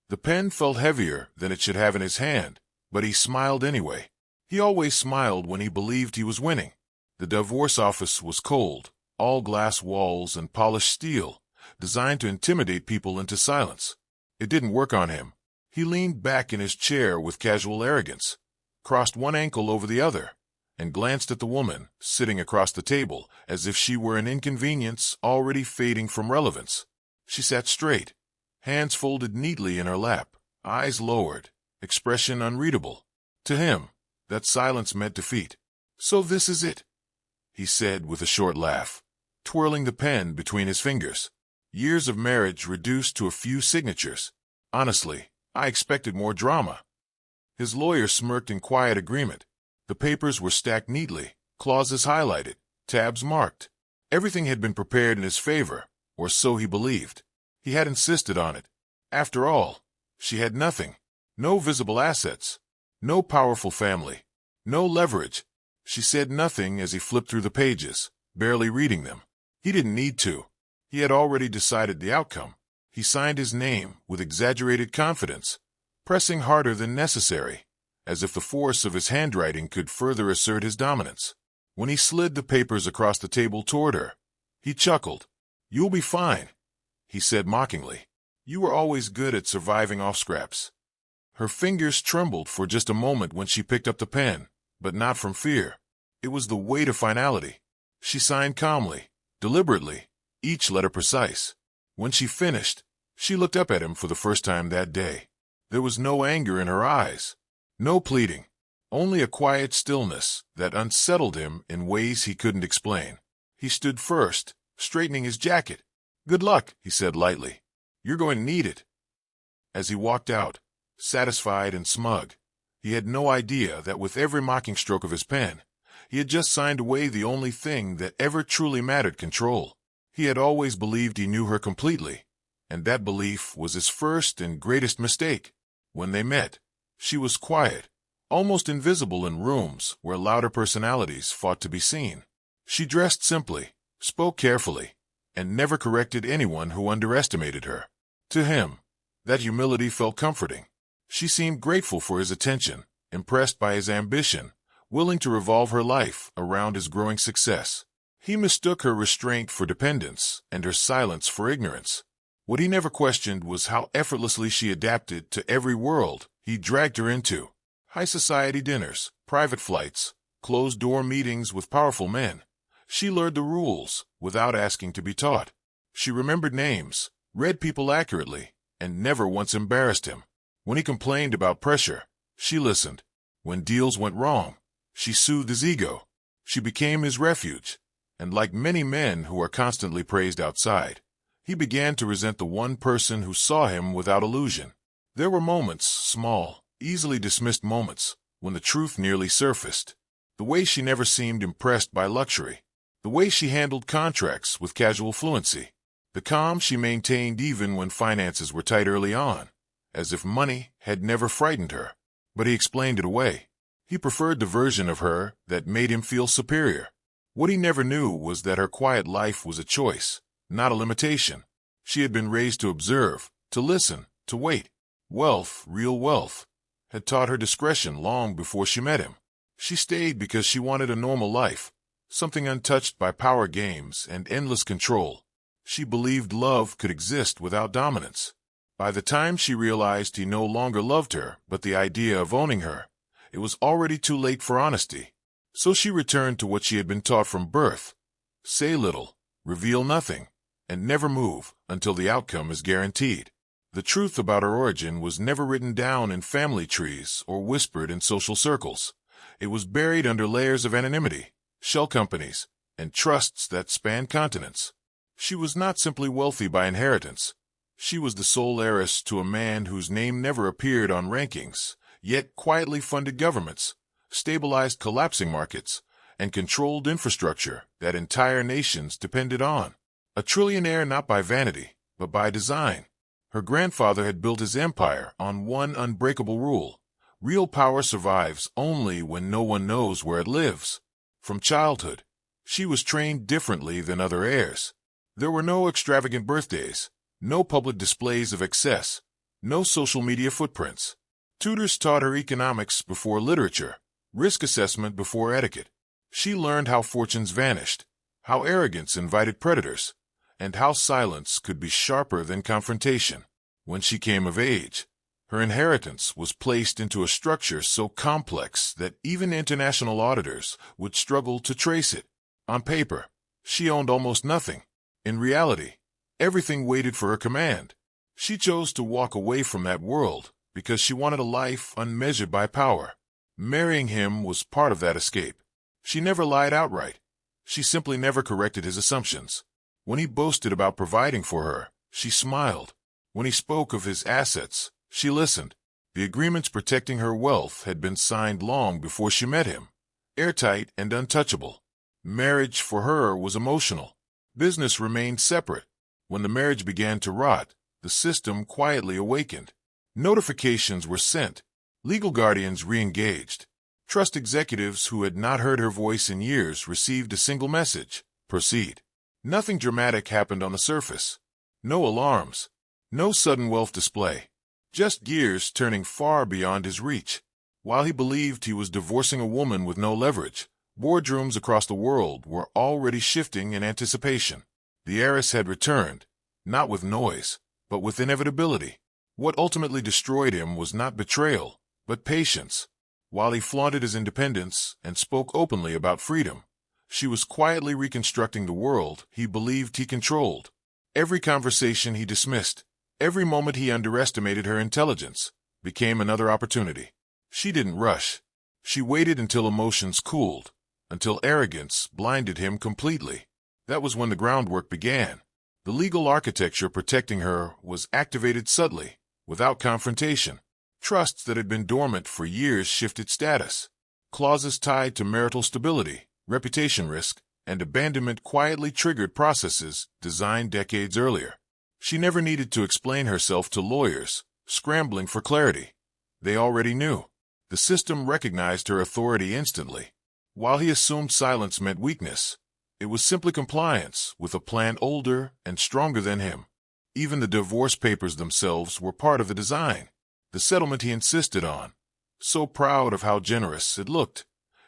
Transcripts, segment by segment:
The pen felt heavier than it should have in his hand, but he smiled anyway. He always smiled when he believed he was winning. The divorce office was cold, all glass walls and polished steel, designed to intimidate people into silence. It didn't work on him. He leaned back in his chair with casual arrogance, crossed one ankle over the other, and glanced at the woman sitting across the table as if she were an inconvenience already fading from relevance. She sat straight, hands folded neatly in her lap, eyes lowered, expression unreadable. To him, that silence meant defeat. "So this is it," he said with a short laugh, twirling the pen between his fingers. Years of marriage reduced to a few signatures. Honestly, I expected more drama. His lawyer smirked in quiet agreement. The papers were stacked neatly, clauses highlighted, tabs marked. Everything had been prepared in his favor, or so he believed. He had insisted on it. After all, she had nothing. No visible assets. No powerful family. No leverage. She said nothing as he flipped through the pages, barely reading them. He didn't need to. He had already decided the outcome. He signed his name with exaggerated confidence, pressing harder than necessary, as if the force of his handwriting could further assert his dominance. When he slid the papers across the table toward her, he chuckled. "You'll be fine," he said mockingly. "You were always good at surviving off scraps." Her fingers trembled for just a moment when she picked up the pen, but not from fear. It was the weight of finality. She signed calmly, deliberately, each letter precise. When she finished, she looked up at him for the first time that day. There was no anger in her eyes, no pleading, only a quiet stillness that unsettled him in ways he couldn't explain. He stood first, straightening his jacket. "Good luck," he said lightly. "You're going to need it." As he walked out, satisfied and smug, he had no idea that with every mocking stroke of his pen, he had just signed away the only thing that ever truly mattered: control. He had always believed he knew her completely, and that belief was his first and greatest mistake. When they met, she was quiet, almost invisible in rooms where louder personalities fought to be seen. She dressed simply, spoke carefully, and never corrected anyone who underestimated her. To him, that humility felt comforting. She seemed grateful for his attention, impressed by his ambition, willing to revolve her life around his growing success. He mistook her restraint for dependence and her silence for ignorance. What he never questioned was how effortlessly she adapted to every world he dragged her into. High society dinners, private flights, closed-door meetings with powerful men. She learned the rules without asking to be taught. She remembered names, read people accurately, and never once embarrassed him. When he complained about pressure, she listened. When deals went wrong, she soothed his ego. She became his refuge. And like many men who are constantly praised outside, he began to resent the one person who saw him without illusion. There were moments, small, easily dismissed moments, when the truth nearly surfaced. The way she never seemed impressed by luxury. The way she handled contracts with casual fluency. The calm she maintained even when finances were tight early on, as if money had never frightened her. But he explained it away. He preferred the version of her that made him feel superior. What he never knew was that her quiet life was a choice, not a limitation. She had been raised to observe, to listen, to wait. Wealth, real wealth, had taught her discretion long before she met him. She stayed because she wanted a normal life, something untouched by power games and endless control. She believed love could exist without dominance. By the time she realized he no longer loved her but the idea of owning her, it was already too late for honesty. So she returned to what she had been taught from birth. Say little, reveal nothing, and never move until the outcome is guaranteed. The truth about her origin was never written down in family trees or whispered in social circles. It was buried under layers of anonymity, shell companies, and trusts that spanned continents. She was not simply wealthy by inheritance. She was the sole heiress to a man whose name never appeared on rankings, yet quietly funded governments, stabilized collapsing markets, and controlled infrastructure that entire nations depended on. A trillionaire not by vanity, but by design. Her grandfather had built his empire on one unbreakable rule: real power survives only when no one knows where it lives. From childhood, she was trained differently than other heirs. There were no extravagant birthdays, no public displays of excess, No social media footprints. Tutors taught her economics before literature, risk assessment before etiquette. She learned how fortunes vanished, how arrogance invited predators, and how silence could be sharper than confrontation. When she came of age, her inheritance was placed into a structure so complex that even international auditors would struggle to trace it. On paper, she owned almost nothing. In reality, everything waited for her command. She chose to walk away from that world because she wanted a life unmeasured by power. Marrying him was part of that escape. She never lied outright. She simply never corrected his assumptions. When he boasted about providing for her, she smiled. When he spoke of his assets, she listened. The agreements protecting her wealth had been signed long before she met him, airtight and untouchable. Marriage for her was emotional. Business remained separate. When the marriage began to rot, the system quietly awakened. Notifications were sent. Legal guardians re-engaged. Trust executives who had not heard her voice in years received a single message: proceed. Nothing dramatic happened on the surface. No alarms. No sudden wealth display. Just gears turning far beyond his reach. While he believed he was divorcing a woman with no leverage, boardrooms across the world were already shifting in anticipation. The heiress had returned, not with noise, but with inevitability. What ultimately destroyed him was not betrayal, but patience. While he flaunted his independence and spoke openly about freedom, she was quietly reconstructing the world he believed he controlled. Every conversation he dismissed, every moment he underestimated her intelligence, became another opportunity. She didn't rush. She waited until emotions cooled, until arrogance blinded him completely. That was when the groundwork began. The legal architecture protecting her was activated subtly, without confrontation. Trusts that had been dormant for years shifted status. Clauses tied to marital stability, reputation risk, and abandonment quietly triggered processes designed decades earlier. She never needed to explain herself to lawyers, scrambling for clarity. They already knew. The system recognized her authority instantly. While he assumed silence meant weakness, it was simply compliance with a plan older and stronger than him. Even the divorce papers themselves were part of the design. The settlement he insisted on, so proud of how generous it looked,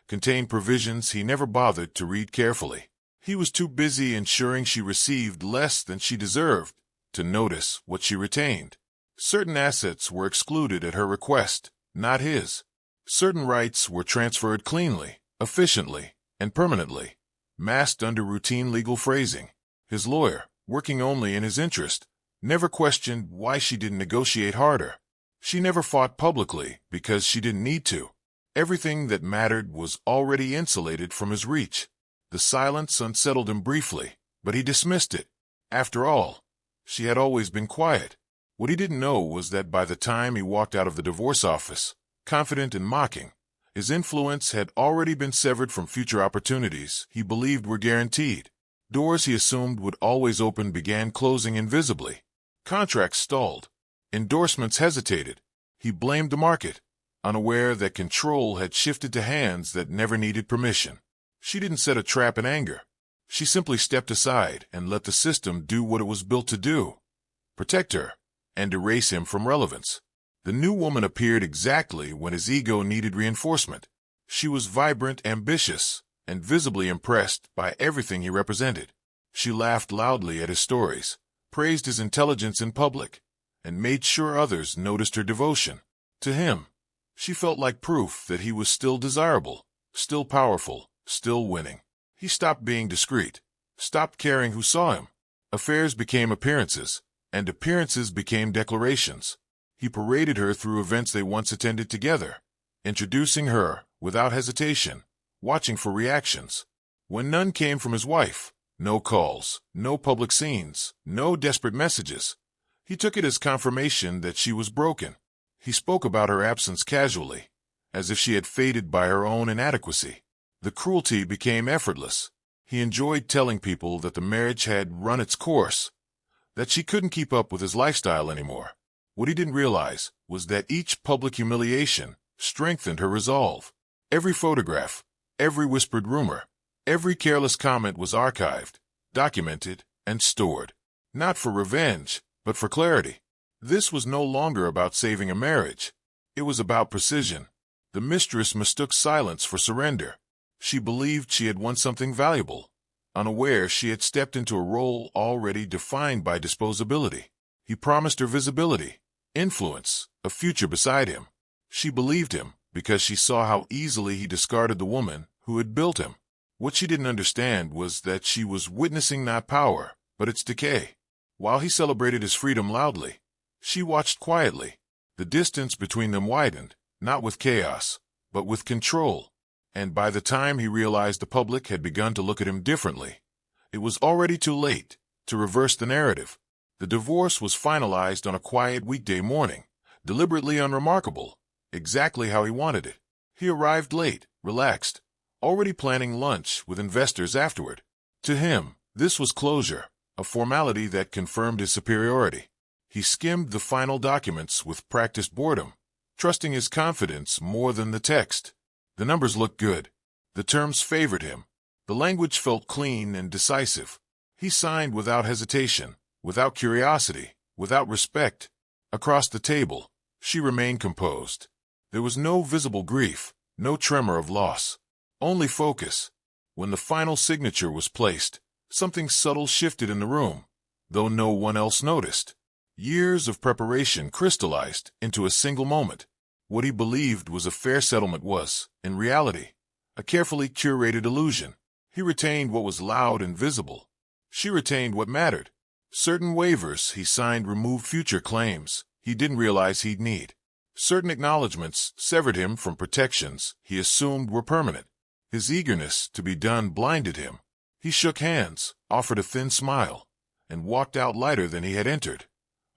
contained provisions he never bothered to read carefully. He was too busy ensuring she received less than she deserved to notice what she retained. Certain assets were excluded at her request, not his. Certain rights were transferred cleanly, efficiently, and permanently, masked under routine legal phrasing. His lawyer, working only in his interest, never questioned why she didn't negotiate harder. She never fought publicly because she didn't need to. Everything that mattered was already insulated from his reach. The silence unsettled him briefly, but he dismissed it. After all, she had always been quiet. What he didn't know was that by the time he walked out of the divorce office, confident and mocking, his influence had already been severed from future opportunities he believed were guaranteed. Doors he assumed would always open began closing invisibly. Contracts stalled. Endorsements hesitated. He blamed the market, unaware that control had shifted to hands that never needed permission. She didn't set a trap in anger. She simply stepped aside and let the system do what it was built to do: protect her and erase him from relevance. The new woman appeared exactly when his ego needed reinforcement. She was vibrant, ambitious, and visibly impressed by everything he represented. She laughed loudly at his stories, praised his intelligence in public, and made sure others noticed her devotion. To him, she felt like proof that he was still desirable, still powerful, still winning. He stopped being discreet, stopped caring who saw him. Affairs became appearances, and appearances became declarations. He paraded her through events they once attended together, introducing her without hesitation, watching for reactions. When none came from his wife, no calls, no public scenes, no desperate messages, he took it as confirmation that she was broken. He spoke about her absence casually, as if she had faded by her own inadequacy. The cruelty became effortless. He enjoyed telling people that the marriage had run its course, that she couldn't keep up with his lifestyle anymore. What he didn't realize was that each public humiliation strengthened her resolve. Every photograph, every whispered rumor, every careless comment was archived, documented, and stored. Not for revenge, but for clarity. This was no longer about saving a marriage. It was about precision. The mistress mistook silence for surrender. She believed she had won something valuable. Unaware, she had stepped into a role already defined by disposability. He promised her visibility, influence, a future beside him. She believed him because she saw how easily he discarded the woman who had built him. What she didn't understand was that she was witnessing not power, but its decay. While he celebrated his freedom loudly, she watched quietly. The distance between them widened, not with chaos, but with control. And by the time he realized the public had begun to look at him differently, it was already too late to reverse the narrative. The divorce was finalized on a quiet weekday morning, deliberately unremarkable, exactly how he wanted it. He arrived late, relaxed, already planning lunch with investors afterward. To him, this was closure, a formality that confirmed his superiority. He skimmed the final documents with practiced boredom, trusting his confidence more than the text. The numbers looked good. The terms favored him. The language felt clean and decisive. He signed without hesitation, without curiosity, without respect. Across the table, she remained composed. There was no visible grief, no tremor of loss, only focus. When the final signature was placed, something subtle shifted in the room, though no one else noticed. Years of preparation crystallized into a single moment. What he believed was a fair settlement was, in reality, a carefully curated illusion. He retained what was loud and visible. She retained what mattered. Certain waivers he signed removed future claims he didn't realize he'd need. Certain acknowledgments severed him from protections he assumed were permanent. His eagerness to be done blinded him. He shook hands, offered a thin smile, and walked out lighter than he had entered,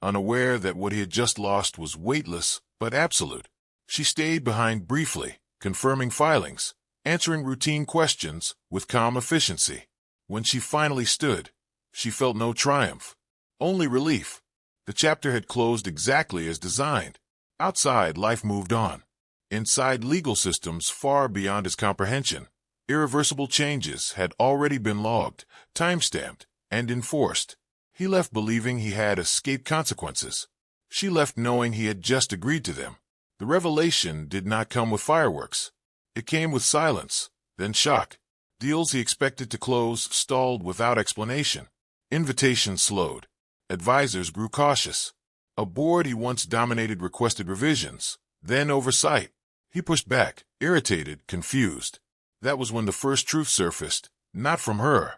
unaware that what he had just lost was weightless but absolute. She stayed behind briefly, confirming filings, answering routine questions with calm efficiency. When she finally stood, she felt no triumph, only relief. The chapter had closed exactly as designed. Outside, life moved on. Inside, legal systems far beyond his comprehension. Irreversible changes had already been logged, time-stamped, and enforced. He left believing he had escaped consequences. She left knowing he had just agreed to them. The revelation did not come with fireworks. It came with silence, then shock. Deals he expected to close stalled without explanation. Invitations slowed. Advisors grew cautious. A board he once dominated requested revisions, then oversight. He pushed back, irritated, confused. That was when the first truth surfaced, not from her,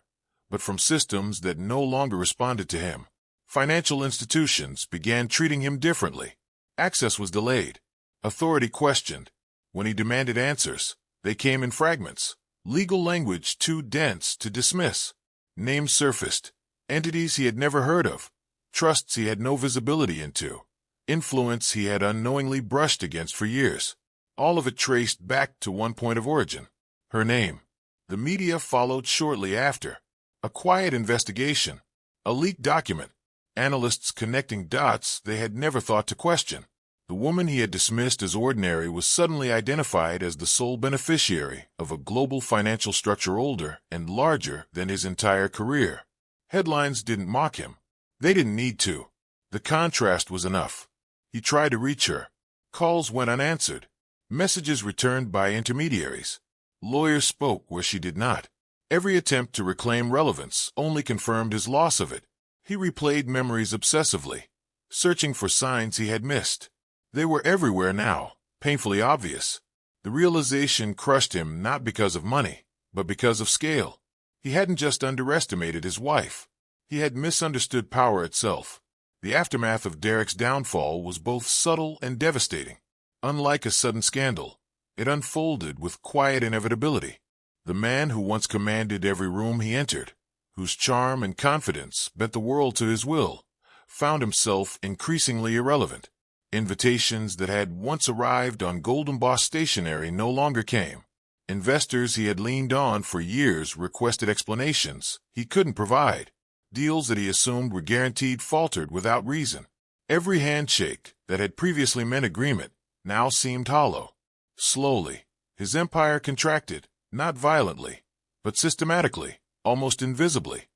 but from systems that no longer responded to him. Financial institutions began treating him differently. Access was delayed. Authority questioned. When he demanded answers, they came in fragments. Legal language too dense to dismiss. Names surfaced. Entities he had never heard of. Trusts he had no visibility into. Influence he had unknowingly brushed against for years. All of it traced back to one point of origin. Her name. The media followed shortly after. A quiet investigation. A leaked document. Analysts connecting dots they had never thought to question. The woman he had dismissed as ordinary was suddenly identified as the sole beneficiary of a global financial structure older and larger than his entire career. Headlines didn't mock him. They didn't need to. The contrast was enough. He tried to reach her. Calls went unanswered. Messages returned by intermediaries. Lawyers spoke where she did not. Every attempt to reclaim relevance only confirmed his loss of it. He replayed memories obsessively, searching for signs he had missed. They were everywhere now, painfully obvious. The realization crushed him not because of money, but because of scale. He hadn't just underestimated his wife. He had misunderstood power itself. The aftermath of Derek's downfall was both subtle and devastating. Unlike a sudden scandal, it unfolded with quiet inevitability. The man who once commanded every room he entered, whose charm and confidence bent the world to his will, found himself increasingly irrelevant. Invitations that had once arrived on gold embossed stationery no longer came. Investors he had leaned on for years requested explanations he couldn't provide. Deals that he assumed were guaranteed faltered without reason. Every handshake that had previously meant agreement now seemed hollow. Slowly, his empire contracted, not violently, but systematically, almost invisibly.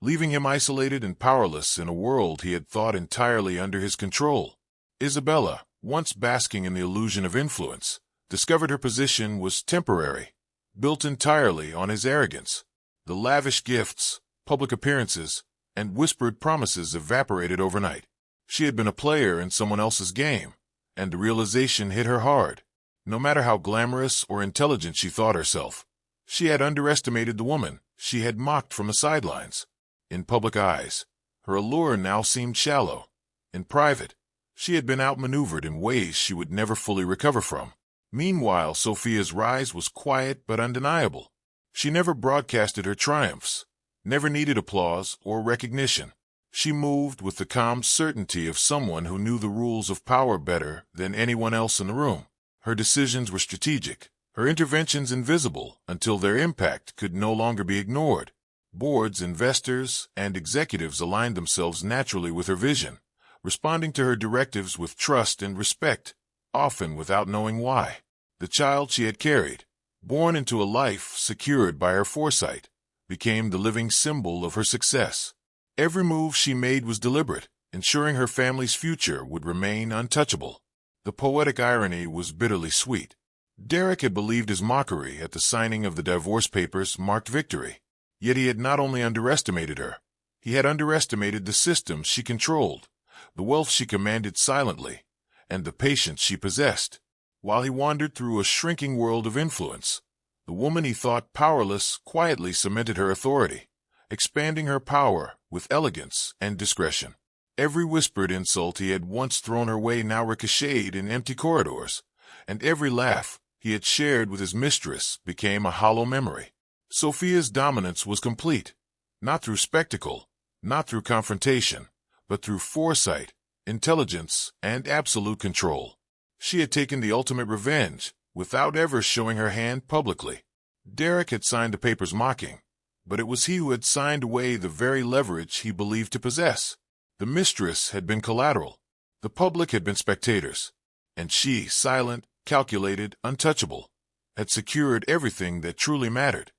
leaving him isolated and powerless in a world he had thought entirely under his control. Isabella, once basking in the illusion of influence, discovered her position was temporary, built entirely on his arrogance. The lavish gifts, public appearances, and whispered promises evaporated overnight. She had been a player in someone else's game, and the realization hit her hard. No matter how glamorous or intelligent she thought herself, she had underestimated the woman she had mocked from the sidelines. In public eyes, her allure now seemed shallow. In private, she had been outmaneuvered in ways she would never fully recover from. Meanwhile, Sophia's rise was quiet but undeniable. She never broadcasted her triumphs, never needed applause or recognition. She moved with the calm certainty of someone who knew the rules of power better than anyone else in the room. Her decisions were strategic, her interventions invisible until their impact could no longer be ignored. Boards, investors, and executives aligned themselves naturally with her vision, responding to her directives with trust and respect, often without knowing why. The child she had carried, born into a life secured by her foresight, became the living symbol of her success. Every move she made was deliberate, ensuring her family's future would remain untouchable. The poetic irony was bitterly sweet. Derek had believed his mockery at the signing of the divorce papers marked victory. Yet he had not only underestimated her, he had underestimated the systems she controlled, the wealth she commanded silently, and the patience she possessed. While he wandered through a shrinking world of influence, the woman he thought powerless quietly cemented her authority, expanding her power with elegance and discretion. Every whispered insult he had once thrown her way now ricocheted in empty corridors, and every laugh he had shared with his mistress became a hollow memory. Sophia's dominance was complete, not through spectacle, not through confrontation, but through foresight, intelligence, and absolute control. She had taken the ultimate revenge, without ever showing her hand publicly. Derek had signed the papers mocking, but it was he who had signed away the very leverage he believed to possess. The mistress had been collateral, the public had been spectators, and she, silent, calculated, untouchable, had secured everything that truly mattered,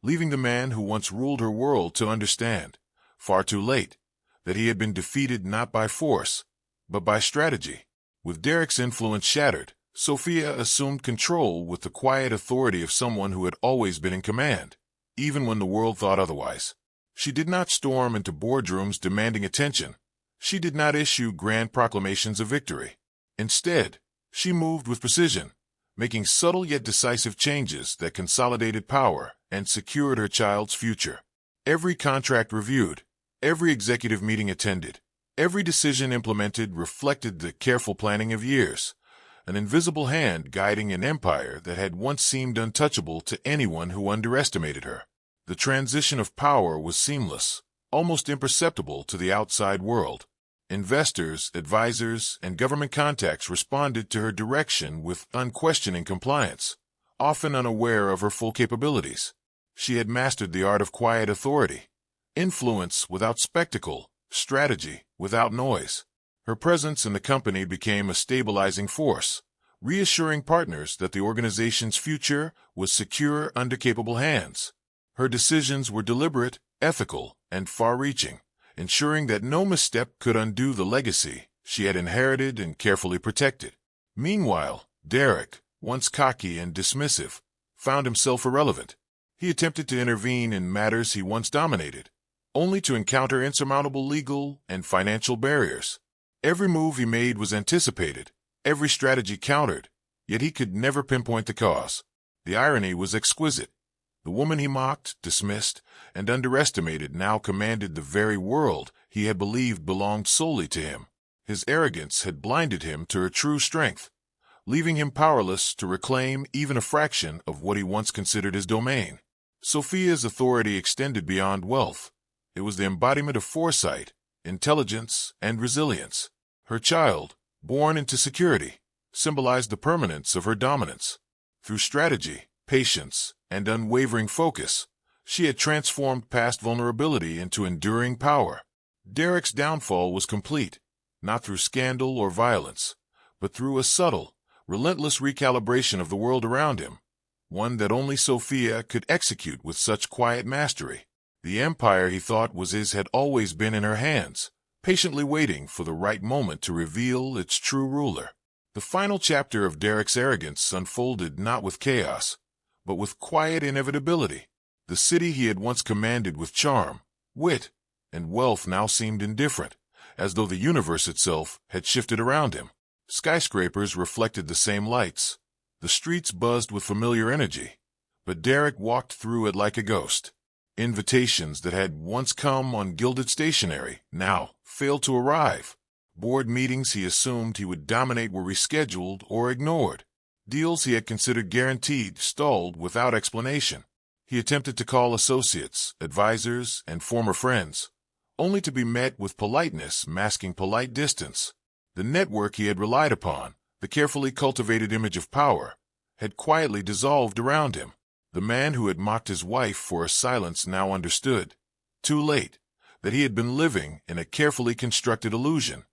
leaving the man who once ruled her world to understand, far too late, that he had been defeated not by force, but by strategy. With Derek's influence shattered, Sophia assumed control with the quiet authority of someone who had always been in command, even when the world thought otherwise. She did not storm into boardrooms demanding attention. She did not issue grand proclamations of victory. Instead, she moved with precision, making subtle yet decisive changes that consolidated power and secured her child's future. Every contract reviewed, every executive meeting attended, every decision implemented reflected the careful planning of years, an invisible hand guiding an empire that had once seemed untouchable to anyone who underestimated her. The transition of power was seamless, almost imperceptible to the outside world. Investors, advisors, and government contacts responded to her direction with unquestioning compliance, often unaware of her full capabilities. She had mastered the art of quiet authority, influence without spectacle, strategy without noise. Her presence in the company became a stabilizing force, reassuring partners that the organization's future was secure under capable hands. Her decisions were deliberate, ethical, and far-reaching, ensuring that no misstep could undo the legacy she had inherited and carefully protected. Meanwhile, Derek, once cocky and dismissive, found himself irrelevant. He attempted to intervene in matters he once dominated, only to encounter insurmountable legal and financial barriers. Every move he made was anticipated, every strategy countered, yet he could never pinpoint the cause. The irony was exquisite. The woman he mocked, dismissed, and underestimated now commanded the very world he had believed belonged solely to him. His arrogance had blinded him to her true strength, leaving him powerless to reclaim even a fraction of what he once considered his domain. Sophia's authority extended beyond wealth. It was the embodiment of foresight, intelligence, and resilience. Her child, born into security, symbolized the permanence of her dominance. Through strategy, patience, and unwavering focus, she had transformed past vulnerability into enduring power. Derek's downfall was complete, not through scandal or violence, but through a subtle, relentless recalibration of the world around him, one that only Sophia could execute with such quiet mastery. The empire he thought was his had always been in her hands, patiently waiting for the right moment to reveal its true ruler. The final chapter of Derek's arrogance unfolded not with chaos, but with quiet inevitability. The city he had once commanded with charm, wit, and wealth now seemed indifferent, as though the universe itself had shifted around him. Skyscrapers reflected the same lights. The streets buzzed with familiar energy, but Derek walked through it like a ghost. Invitations that had once come on gilded stationery now failed to arrive. Board meetings he assumed he would dominate were rescheduled or ignored. Deals he had considered guaranteed stalled without explanation. He attempted to call associates, advisors, and former friends, only to be met with politeness masking polite distance. The network he had relied upon, the carefully cultivated image of power, had quietly dissolved around him. The man who had mocked his wife for her silence now understood, too late, that he had been living in a carefully constructed illusion.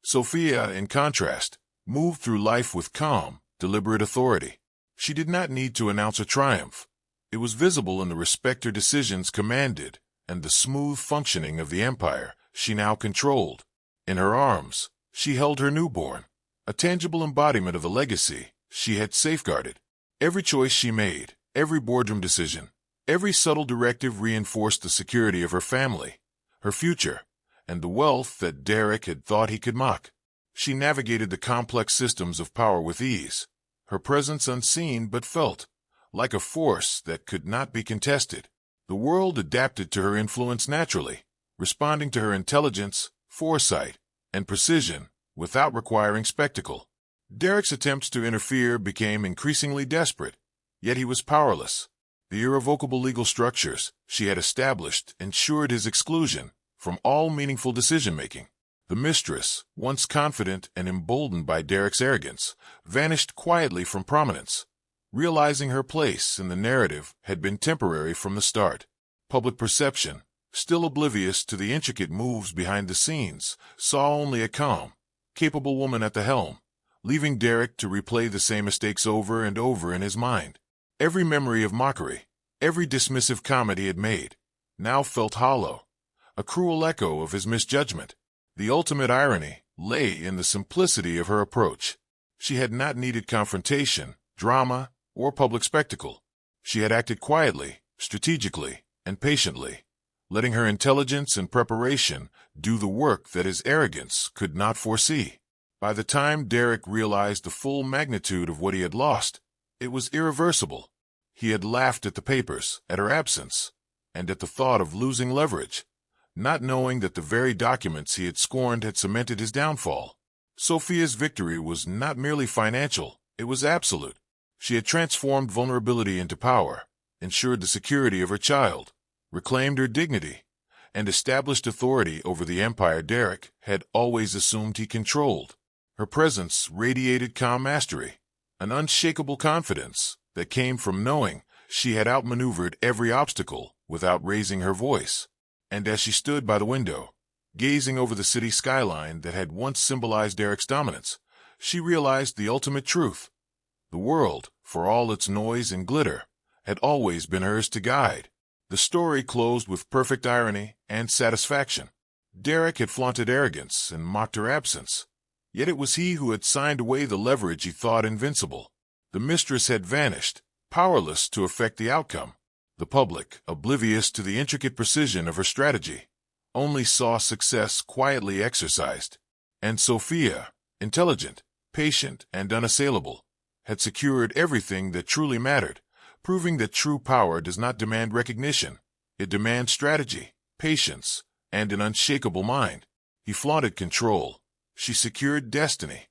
Sophia, in contrast, moved through life with calm, deliberate authority. She did not need to announce her triumph. It was visible in the respect her decisions commanded and the smooth functioning of the empire she now controlled. In her arms, she held her newborn, a tangible embodiment of the legacy she had safeguarded. Every choice she made, every boardroom decision, every subtle directive reinforced the security of her family, her future, and the wealth that Derek had thought he could mock. She navigated the complex systems of power with ease, her presence unseen but felt, like a force that could not be contested. The world adapted to her influence naturally, responding to her intelligence, foresight, and precision without requiring spectacle. Derek's attempts to interfere became increasingly desperate, yet he was powerless. The irrevocable legal structures she had established ensured his exclusion from all meaningful decision-making. The mistress, once confident and emboldened by Derek's arrogance, vanished quietly from prominence. Realizing her place in the narrative had been temporary from the start. Public perception, still oblivious to the intricate moves behind the scenes, saw only a calm, capable woman at the helm, leaving Derek to replay the same mistakes over and over in his mind. Every memory of mockery, every dismissive comment he had made, now felt hollow, a cruel echo of his misjudgment. The ultimate irony lay in the simplicity of her approach. She had not needed confrontation, drama, or public spectacle. She had acted quietly, strategically, and patiently, letting her intelligence and preparation do the work that his arrogance could not foresee. By the time Derek realized the full magnitude of what he had lost, it was irreversible. He had laughed at the papers, at her absence, and at the thought of losing leverage, not knowing that the very documents he had scorned had cemented his downfall. Sophia's victory was not merely financial, it was absolute. She had transformed vulnerability into power, ensured the security of her child, reclaimed her dignity, and established authority over the empire Derek had always assumed he controlled. Her presence radiated calm mastery, an unshakable confidence that came from knowing she had outmaneuvered every obstacle without raising her voice. And as she stood by the window, gazing over the city skyline that had once symbolized Derek's dominance, she realized the ultimate truth. The world, for all its noise and glitter, had always been hers to guide. The story closed with perfect irony and satisfaction. Derek had flaunted arrogance and mocked her absence, yet it was he who had signed away the leverage he thought invincible. The mistress had vanished, powerless to affect the outcome. The public, oblivious to the intricate precision of her strategy, only saw success quietly exercised. And Sophia, intelligent, patient, and unassailable, had secured everything that truly mattered, proving that true power does not demand recognition. It demands strategy, patience, and an unshakable mind. He flaunted control. She secured destiny.